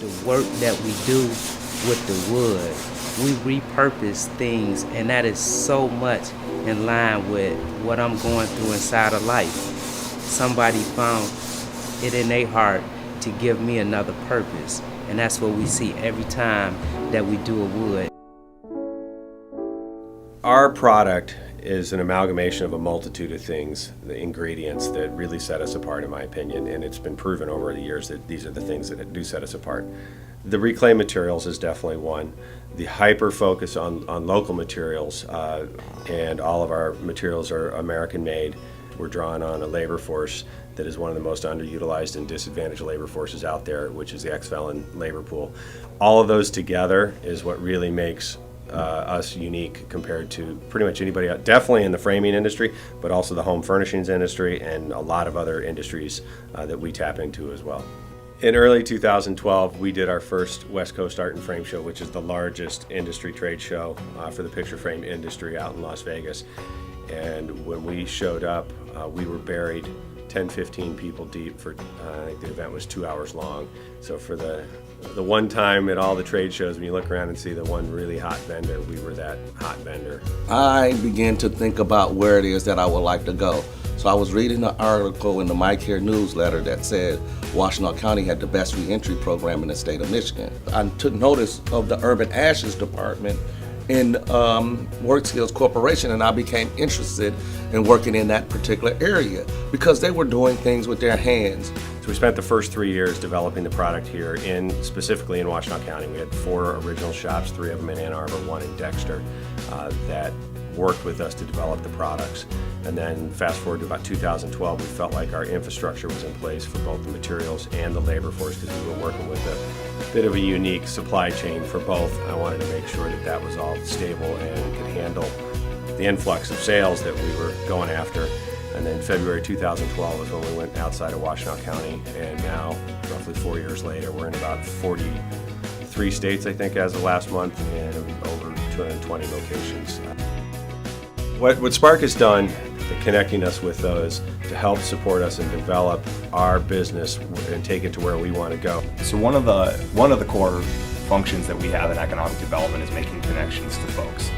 the work that we do with the wood. We repurpose things, and that is so much in line with what I'm going through inside of life. Somebody found it in their heart to give me another purpose, and that's what we see every time that we do a wood. Our product is an amalgamation of a multitude of things, the ingredients that really set us apart, in my opinion, and it's been proven over the years that these are the things that do set us apart. The reclaimed materials is definitely one. The hyper focus on local materials, and all of our materials are American made. We're drawing on a labor force that is one of the most underutilized and disadvantaged labor forces out there, which is the ex-felon labor pool. All of those together is what really makes us unique compared to pretty much anybody else, definitely in the framing industry, but also the home furnishings industry and a lot of other industries that we tap into as well. In early 2012, we did our first West Coast Art and Frame Show, which is the largest industry trade show for the picture frame industry out in Las Vegas. And when we showed up, we were buried 10-15 people deep for, I think the event was 2 hours long. So for the one time at all the trade shows, when you look around and see the one really hot vendor, we were that hot vendor. I began to think about where it is that I would like to go. So I was reading an article in the My Care newsletter that said Washtenaw County had the best reentry program in the state of Michigan. I took notice of the Urban Ashes Department in Work Skills Corporation, and I became interested in working in that particular area because they were doing things with their hands. So we spent the first 3 years developing the product here, specifically in Washtenaw County. We had 4 original shops, 3 of them in Ann Arbor, 1 in Dexter, that worked with us to develop the products. And then fast forward to about 2012, we felt like our infrastructure was in place for both the materials and the labor force because we were working with a bit of a unique supply chain for both. I wanted to make sure that that was all stable and could handle the influx of sales that we were going after. And then February 2012 was when we went outside of Washtenaw County, and now, roughly 4 years later, we're in about 43 states, I think, as of last month, and over 220 locations. What Spark has done, connecting us with those to help support us and develop our business and take it to where we want to go. So one of the core functions that we have in economic development is making connections to folks.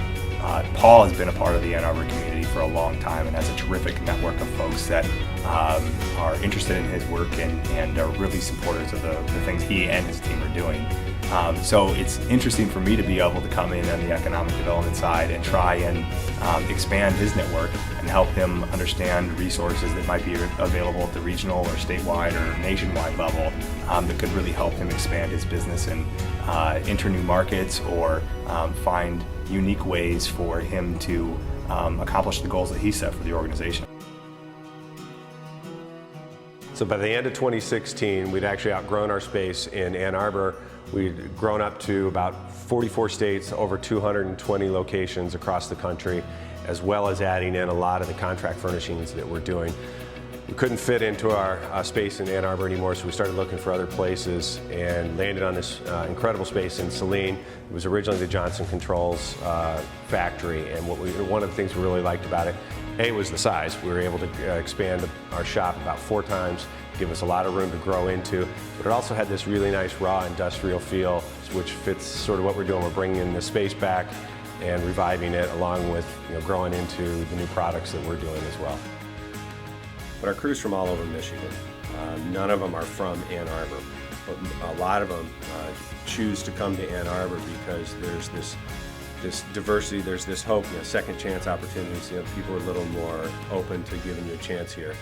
Paul has been a part of the Ann Arbor community for a long time and has a terrific network of folks that are interested in his work and are really supporters of the things he and his team are doing. So it's interesting for me to be able to come in on the economic development side and try and expand his network and help him understand resources that might be available at the regional or statewide or nationwide level that could really help him expand his business and enter new markets or find unique ways for him to accomplish the goals that he set for the organization. So by the end of 2016, we'd actually outgrown our space in Ann Arbor. We'd grown up to about 44 states, over 220 locations across the country, as well as adding in a lot of the contract furnishings that we're doing. We couldn't fit into our space in Ann Arbor anymore, so we started looking for other places and landed on this incredible space in Saline. It was originally the Johnson Controls factory, and one of the things we really liked about it, A, was the size. We were able to expand our shop about 4 times, give us a lot of room to grow into, but it also had this really nice raw industrial feel, which fits sort of what we're doing. We're bringing the space back and reviving it along with growing into the new products that we're doing as well. But our crew's from all over Michigan. None of them are from Ann Arbor, but a lot of them choose to come to Ann Arbor because there's this diversity, there's this hope, second chance opportunities. People are a little more open to giving you a chance here.